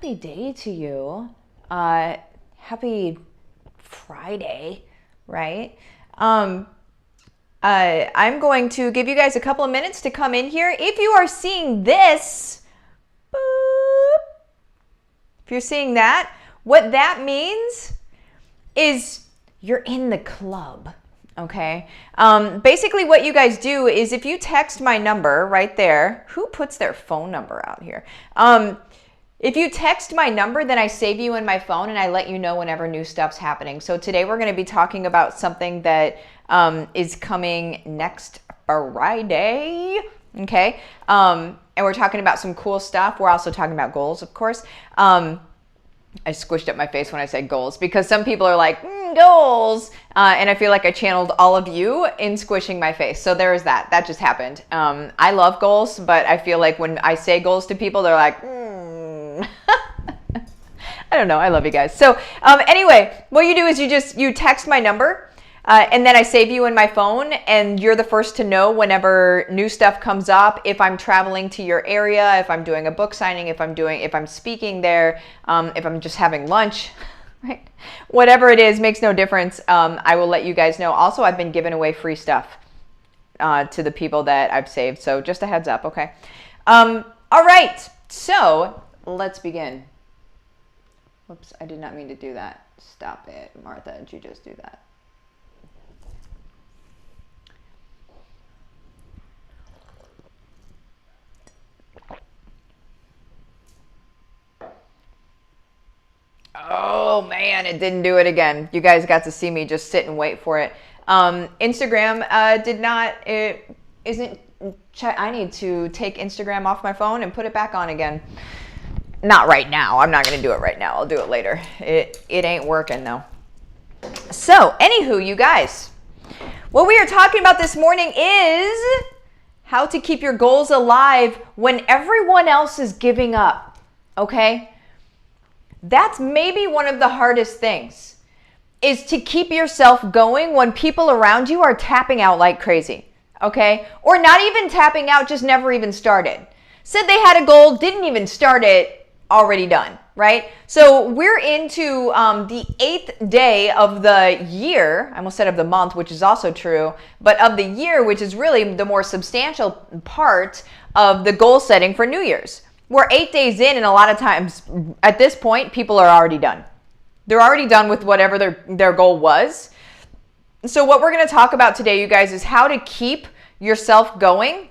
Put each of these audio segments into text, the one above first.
happy day to you. Happy Friday, right? I'm going to give you guys a couple of minutes to come in here. If you are seeing this, boop, if you're seeing that, what that means is you're in the club. Okay. Basically what you guys do is if you text my number right there, who puts their phone number out here? If you text my number, then I save you in my phone and I let you know whenever new stuff's happening. So today we're going to be talking about something that is coming next Friday. Okay. And we're talking about some cool stuff. We're also talking about goals, of course. I squished up my face when I said goals because some people are like, goals. And I feel like I channeled all of you in squishing my face. So there is that. That just happened. I love goals, but I feel like when I say goals to people, they're like, I don't know. I love you guys. So anyway, what you do is you text my number. And then I save you in my phone and you're the first to know whenever new stuff comes up, if I'm traveling to your area, if I'm doing a book signing, if I'm speaking there, if I'm just having lunch, right? Whatever it is, makes no difference. I will let you guys know. Also, I've been giving away free stuff to the people that I've saved. So just a heads up, okay? All right, so let's begin. Whoops, I did not mean to do that. Stop it, Martha, did you just do that? Oh man, it didn't do it again. You guys got to see me just sit and wait for it. Instagram did not, it isn't, I need to take Instagram off my phone and put it back on again. Not right now. I'm not going to do it right now. I'll do it later. It ain't working though. So anywho, you guys, what we are talking about this morning is how to keep your goals alive when everyone else is giving up. Okay? That's maybe one of the hardest things, is to keep yourself going when people around you are tapping out like crazy, okay? Or not even tapping out, just never even started. Said they had a goal, didn't even start it, already done, right? So we're into the 8th day of the year. I almost said of the month, which is also true, but of the year, which is really the more substantial part of the goal setting for New Year's. We're 8 days in, and a lot of times at this point, people are already done. They're already done with whatever their goal was. So what we're going to talk about today, you guys, is how to keep yourself going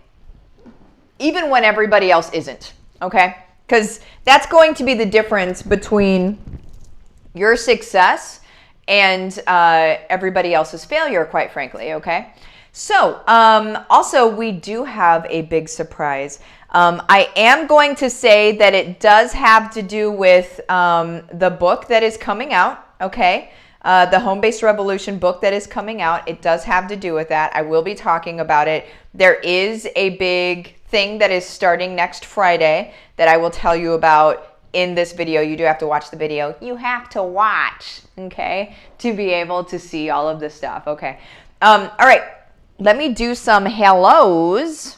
even when everybody else isn't, okay? Because that's going to be the difference between your success and everybody else's failure, quite frankly, okay? So also, we do have a big surprise. I am going to say that it does have to do with the book that is coming out, okay? The Home-Based Revolution book that is coming out. It does have to do with that. I will be talking about it. There is a big thing that is starting next Friday that I will tell you about in this video. You do have to watch the video. You have to watch, okay, to be able to see all of this stuff, okay? All right, let me do some hellos.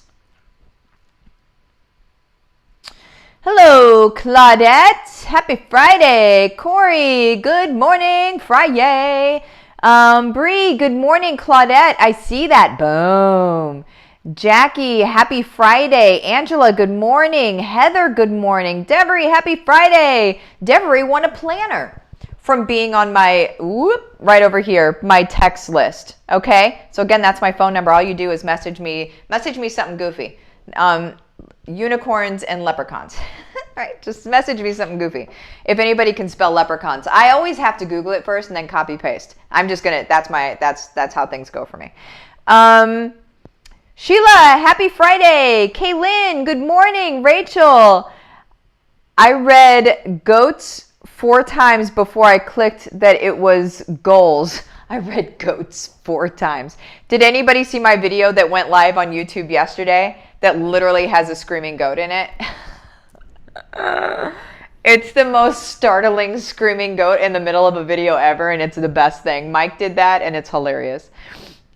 Hello, Claudette. Happy Friday. Corey, good morning. Friday. Bree, good morning, Claudette. I see that. Boom. Jackie, happy Friday. Angela, good morning. Heather, good morning. Devery, happy Friday. Devery won a planner from being on my, right over here, my text list. Okay? So again, that's my phone number. All you do is message me something goofy. Unicorns and leprechauns. Right, just message me something goofy. If anybody can spell leprechauns. I always have to Google it first and then copy paste. I'm just gonna, that's how things go for me. Sheila, happy Friday. Kaylin, good morning. Rachel, I read goats 4 times before I clicked that it was goals. I read goats 4 times. Did anybody see my video that went live on YouTube yesterday that literally has a screaming goat in it? It's the most startling screaming goat in the middle of a video ever, and it's the best thing. Mike did that, and it's hilarious.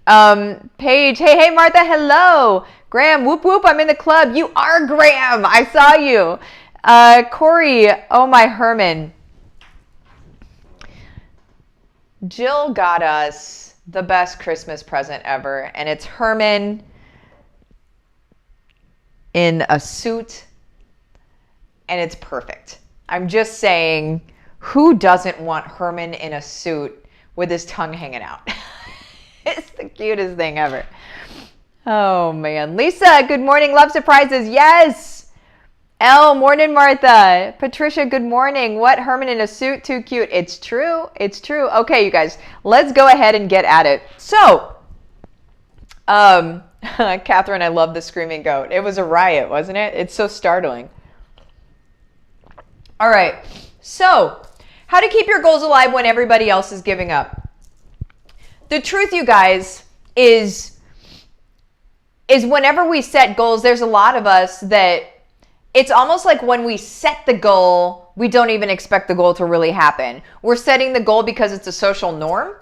Paige, hey Martha, hello. Graham, whoop whoop, I'm in the club. You are Graham, I saw you. Corey, oh my Herman. Jill got us the best Christmas present ever, and it's Herman in a suit, and it's perfect. I'm just saying, who doesn't want Herman in a suit with his tongue hanging out? It's the cutest thing ever. Oh man. Lisa, good morning. Love surprises. Yes. Elle, morning, Martha. Patricia, good morning. What? Herman in a suit? Too cute. It's true. It's true. Okay, you guys, let's go ahead and get at it. So, Catherine, I love the screaming goat. It was a riot, wasn't it? It's so startling. All right. So, how to keep your goals alive when everybody else is giving up. The truth, you guys, is whenever we set goals, there's a lot of us that it's almost like when we set the goal, we don't even expect the goal to really happen. We're setting the goal because it's a social norm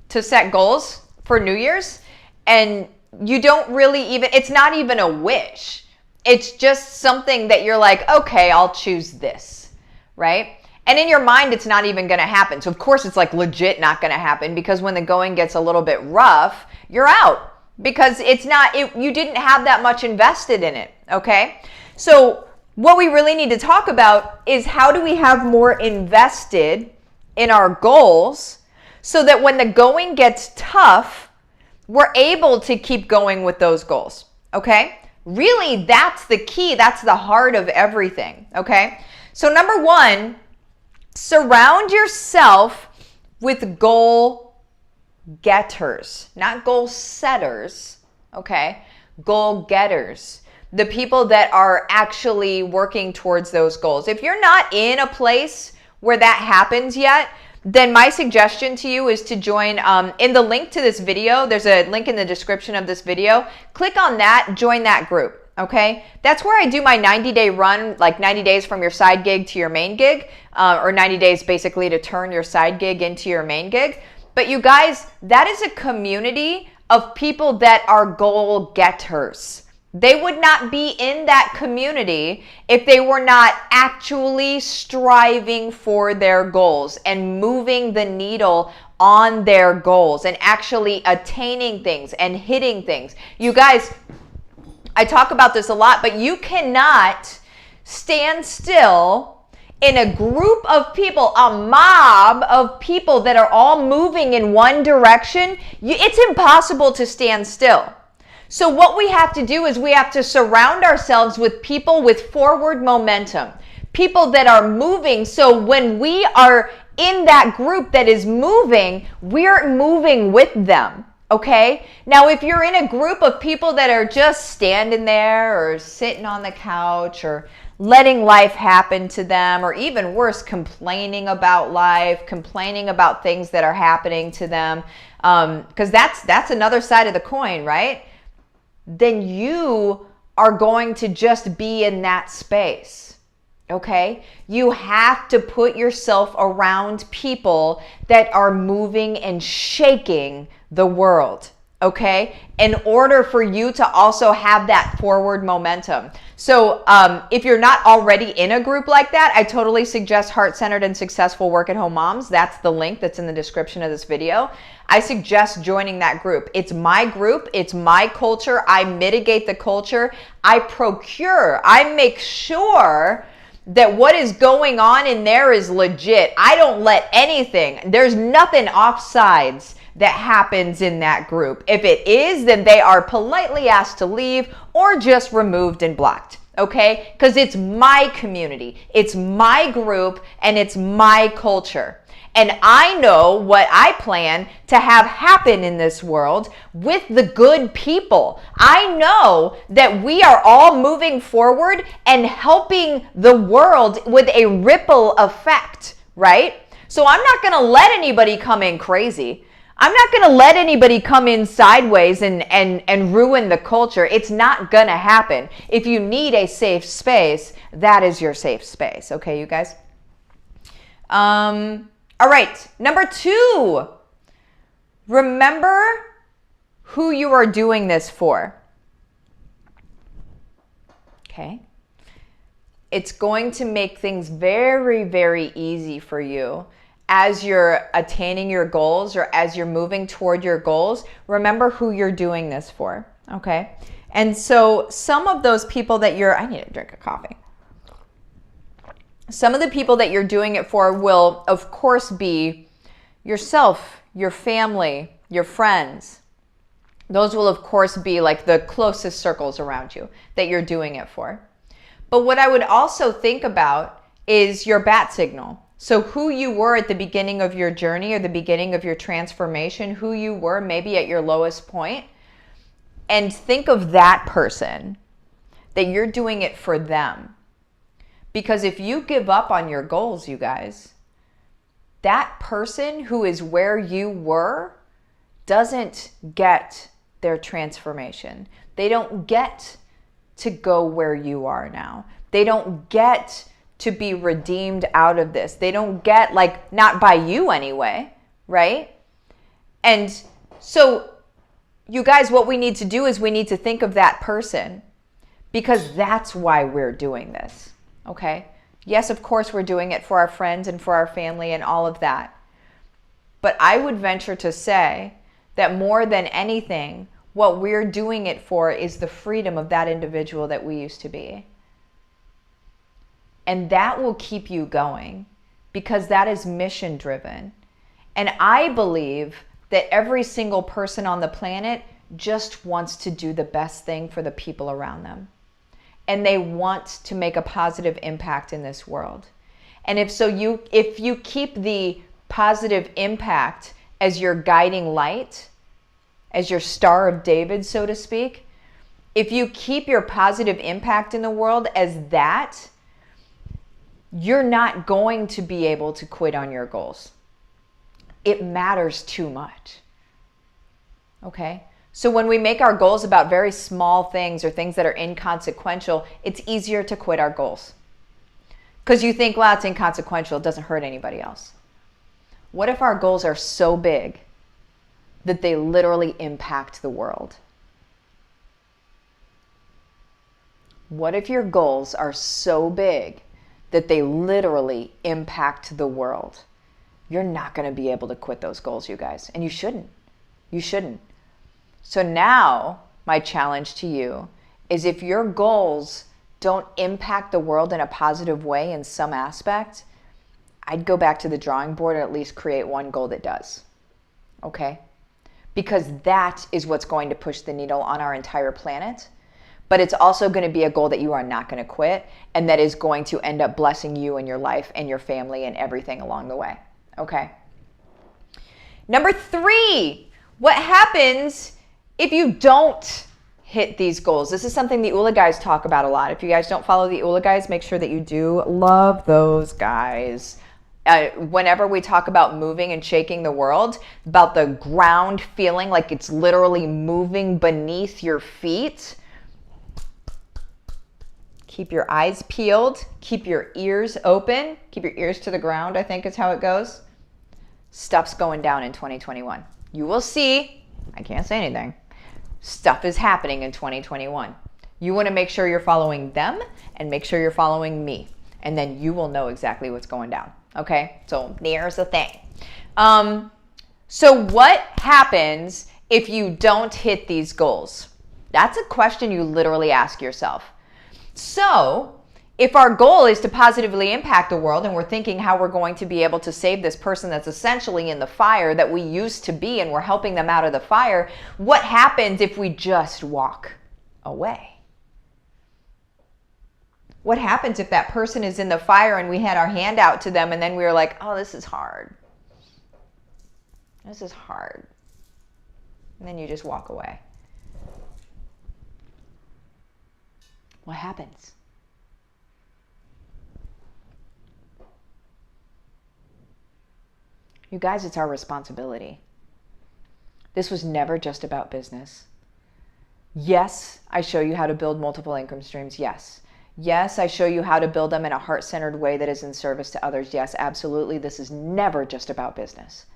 to set goals for New Year's. And you don't really even, it's not even a wish. It's just something that you're like, okay, I'll choose this, right? And in your mind, it's not even going to happen. So of course it's like legit not going to happen, because when the going gets a little bit rough, you're out, because it's not, you didn't have that much invested in it, okay? So what we really need to talk about is, how do we have more invested in our goals so that when the going gets tough, we're able to keep going with those goals, okay? Really, that's the key. That's the heart of everything, okay? So number one, surround yourself with goal getters, not goal setters, okay? Goal getters. The people that are actually working towards those goals. If you're not in a place where that happens yet, then my suggestion to you is to join in the link to this video. There's a link in the description of this video. Click on that, join that group, okay? That's where I do my 90-day run, like 90 days from your side gig to your main gig, or 90 days basically to turn your side gig into your main gig. But you guys, that is a community of people that are goal getters. They would not be in that community if they were not actually striving for their goals and moving the needle on their goals and actually attaining things and hitting things. You guys, I talk about this a lot, but you cannot stand still in a group of people, a mob of people that are all moving in one direction. It's impossible to stand still. So what we have to do is we have to surround ourselves with people with forward momentum, people that are moving. So when we are in that group that is moving, we're moving with them, okay? Now, if you're in a group of people that are just standing there or sitting on the couch or letting life happen to them, or even worse, complaining about life, complaining about things that are happening to them, because that's another side of the coin, right? Then you are going to just be in that space, okay? You have to put yourself around people that are moving and shaking the world, okay? In order for you to also have that forward momentum. So if you're not already in a group like that, I totally suggest Heart-Centered and Successful Work-at-Home Moms. That's the link that's in the description of this video. I suggest joining that group. It's my group. It's my culture. I mitigate the culture. I procure. I make sure that what is going on in there is legit. I don't let anything, there's nothing offsides that happens in that group. If it is, then they are politely asked to leave or just removed and blocked, okay? Because it's my community, it's my group, and it's my culture. And I know what I plan to have happen in this world with the good people. I know that we are all moving forward and helping the world with a ripple effect, right? So I'm not going to let anybody come in crazy. I'm not going to let anybody come in sideways and ruin the culture. It's not going to happen. If you need a safe space, that is your safe space. Okay, you guys? All right, number 2, remember who you are doing this for. Okay? it's going to make things very, very easy for you as you're attaining your goals or as you're moving toward your goals. Remember who you're doing this for, okay? And so some of those people that I need a drink of coffee. Some of the people that you're doing it for will, of course, be yourself, your family, your friends. Those will, of course, be like the closest circles around you that you're doing it for. But what I would also think about is your bat signal. So who you were at the beginning of your journey or the beginning of your transformation, who you were maybe at your lowest point, and think of that person, that you're doing it for them. Because if you give up on your goals, you guys, that person who is where you were doesn't get their transformation. They don't get to go where you are now. They don't get to be redeemed out of this. They don't get, like, not by you anyway, right? And so you guys, what we need to do is we need to think of that person, because that's why we're doing this, okay? Yes, of course, we're doing it for our friends and for our family and all of that. But I would venture to say that more than anything, what we're doing it for is the freedom of that individual that we used to be. And that will keep you going, because that is mission driven. And I believe that every single person on the planet just wants to do the best thing for the people around them. And they want to make a positive impact in this world. And if you keep the positive impact as your guiding light, as your Star of David, so to speak, if you keep your positive impact in the world as that, you're not going to be able to quit on your goals. It matters too much. Okay? So when we make our goals about very small things or things that are inconsequential, it's easier to quit our goals. Because you think, well, it's inconsequential, it doesn't hurt anybody else. What if our goals are so big that they literally impact the world? What if your goals are so big that they literally impact the world? You're not going to be able to quit those goals, you guys. And you shouldn't. You shouldn't. So now, my challenge to you is, if your goals don't impact the world in a positive way in some aspect, I'd go back to the drawing board and at least create one goal that does. Okay? Because that is what's going to push the needle on our entire planet. But it's also going to be a goal that you are not going to quit, and that is going to end up blessing you and your life and your family and everything along the way. Okay? Number 3, what happens if you don't hit these goals? This is something the ULA guys talk about a lot. If you guys don't follow the ULA guys, make sure that you do. Love those guys. Whenever we talk about moving and shaking the world, about the ground feeling like it's literally moving beneath your feet, keep your eyes peeled, keep your ears open, keep your ears to the ground, I think is how it goes. Stuff's going down in 2021. You will see, I can't say anything. Stuff is happening in 2021. You want to make sure you're following them and make sure you're following me. And then you will know exactly what's going down. Okay? So here's the thing. So what happens if you don't hit these goals? That's a question you literally ask yourself. So if our goal is to positively impact the world, and we're thinking how we're going to be able to save this person that's essentially in the fire that we used to be, and we're helping them out of the fire, what happens if we just walk away? What happens if that person is in the fire and we had our hand out to them and then we were like, oh, this is hard. This is hard. And then you just walk away. What happens? You guys, it's our responsibility. This was never just about business. Yes, I show you how to build multiple income streams. Yes. Yes, I show you how to build them in a heart-centered way that is in service to others. Yes, absolutely. This is never just about business.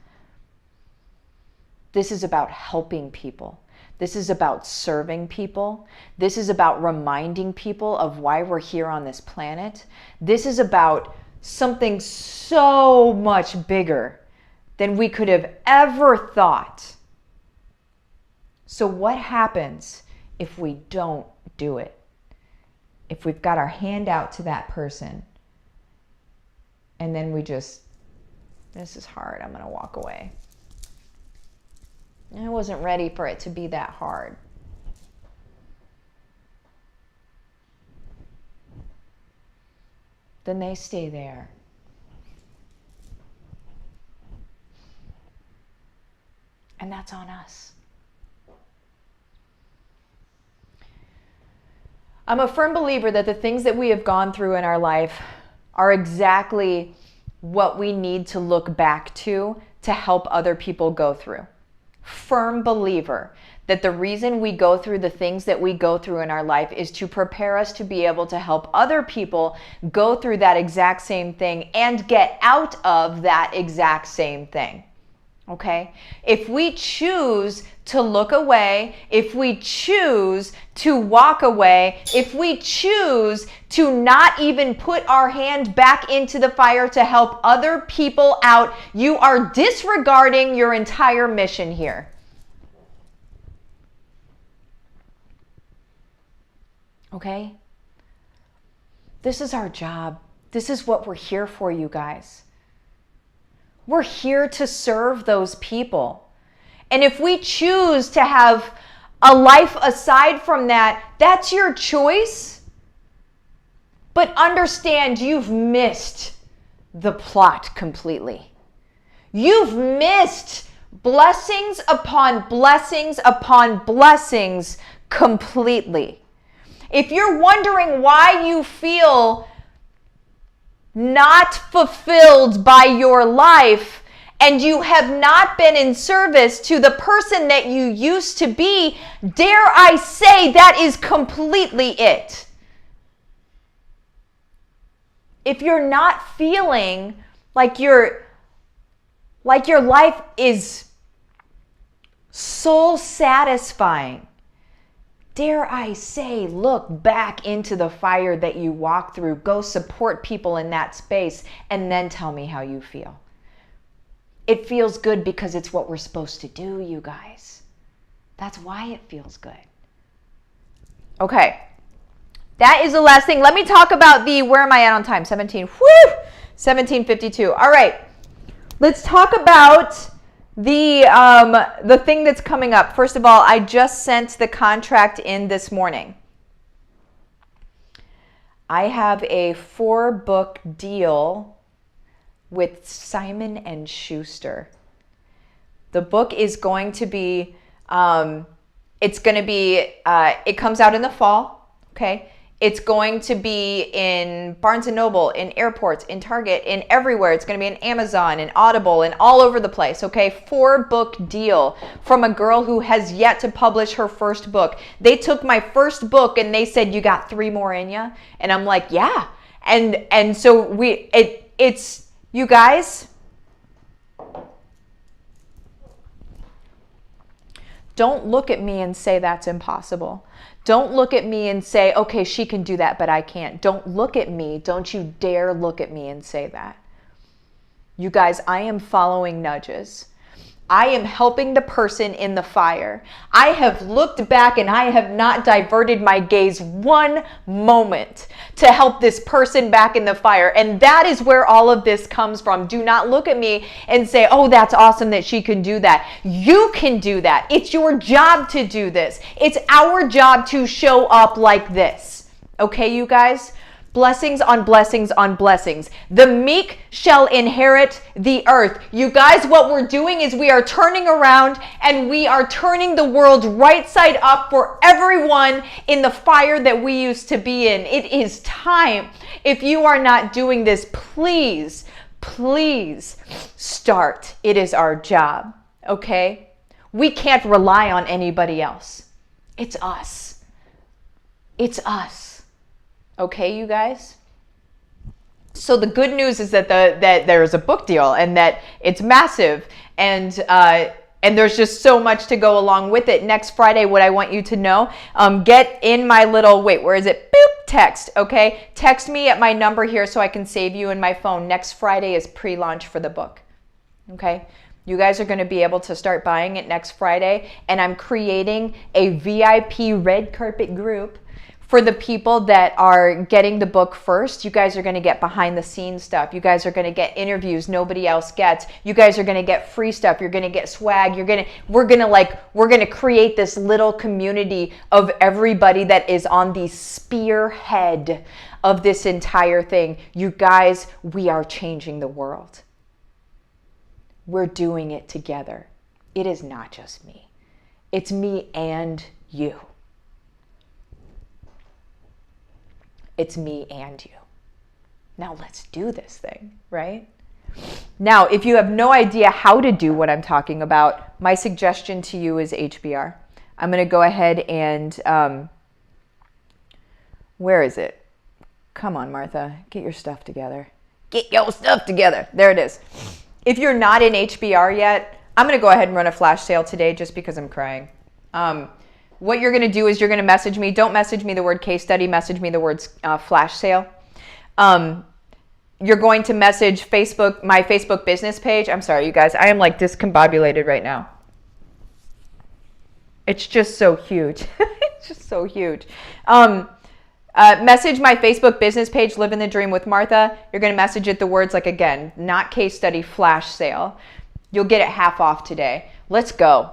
This is about helping people. This is about serving people. This is about reminding people of why we're here on this planet. This is about something so much bigger than we could have ever thought. So what happens if we don't do it? If we've got our hand out to that person and then we just, this is hard, I'm going to walk away. I wasn't ready for it to be that hard. Then they stay there. And that's on us. I'm a firm believer that the things that we have gone through in our life are exactly what we need to look back to help other people go through. Firm believer that the reason we go through the things that we go through in our life is to prepare us to be able to help other people go through that exact same thing and get out of that exact same thing. Okay? If we choose to look away, if we choose to walk away, if we choose to not even put our hand back into the fire to help other people out, you are disregarding your entire mission here. Okay? This is our job. This is what we're here for, you guys. We're here to serve those people. And if we choose to have a life aside from that, that's your choice. But understand you've missed the plot completely. You've missed blessings upon blessings upon blessings completely. If you're wondering why you feel not fulfilled by your life and you have not been in service to the person that you used to be, dare I say that is completely it. If you're not feeling like your life is soul satisfying, dare I say, look back into the fire that you walk through. Go support people in that space and then tell me how you feel. It feels good because it's what we're supposed to do, you guys. That's why it feels good. Okay. That is the last thing. Let me talk about where am I at on time? 17:52. All right. Let's talk about the thing that's coming up. First of all, I just sent the contract in this morning. I have a 4-book deal with Simon & Schuster. The book is going to be, it comes out in the fall, okay? It's going to be in Barnes & Noble, in airports, in Target, in everywhere. It's going to be in Amazon, in Audible, and all over the place, okay? 4-book deal from a girl who has yet to publish her first book. They took my first book and they said, you got 3 more in ya? And I'm like, yeah. And so it's, you guys, don't look at me and say that's impossible. Don't look at me and say, okay, she can do that, but I can't. Don't look at me. Don't you dare look at me and say that. You guys, I am following nudges. I am helping the person in the fire. I have looked back and I have not diverted my gaze one moment to help this person back in the fire. And that is where all of this comes from. Do not look at me and say, oh, that's awesome that she can do that. You can do that. It's your job to do this. It's our job to show up like this. Okay, you guys? Blessings on blessings on blessings. The meek shall inherit the earth. You guys, what we're doing is we are turning around and we are turning the world right side up for everyone in the fire that we used to be in. It is time. If you are not doing this, please, please start. It is our job, okay? We can't rely on anybody else. It's us. It's us. Okay, you guys? So the good news is that that there is a book deal and that it's massive. And And there's just so much to go along with it. Next Friday, what I want you to know, get in my little, wait, where is it? Boop, text, okay? Text me at my number here so I can save you in my phone. Next Friday is pre-launch for the book, okay? You guys are going to be able to start buying it next Friday. And I'm creating a VIP red carpet group for the people that are getting the book first. You guys are going to get behind the scenes stuff. You guys are going to get interviews nobody else gets. You guys are going to get free stuff. You're going to get swag. We're going to create this little community of everybody that is on the spearhead of this entire thing. You guys, we are changing the world. We're doing it together. It is not just me. It's me and you. It's me and you. Now let's do this thing, right? Now, if you have no idea how to do what I'm talking about, my suggestion to you is HBR. I'm going to go ahead and, where is it? Come on, Martha, get your stuff together. Get your stuff together. There it is. If you're not in HBR yet, I'm going to go ahead and run a flash sale today just because I'm crying. What you're going to do is you're going to message me. Don't message me the word case study. Message me the words flash sale. You're going to message my Facebook business page. I'm sorry, you guys. I am like discombobulated right now. It's just so huge. It's just so huge. Message my Facebook business page, Livin the Dream with Martha. You're going to message it the words like, again, not case study, flash sale. You'll get it half off today. Let's go.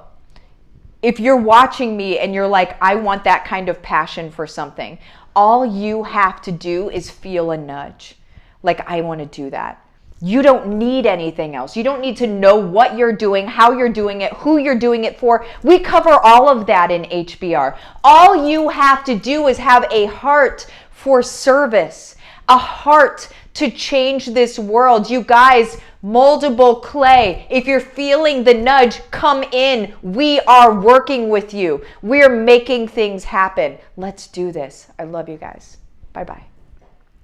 If you're watching me and you're like, I want that kind of passion for something, all you have to do is feel a nudge. Like, I want to do that. You don't need anything else. You don't need to know what you're doing, how you're doing it, who you're doing it for. We cover all of that in HBR. All you have to do is have a heart for service, a heart to change this world. You guys, moldable clay. If you're feeling the nudge, come in. We are working with you. We're making things happen. Let's do this. I love you guys. Bye-bye.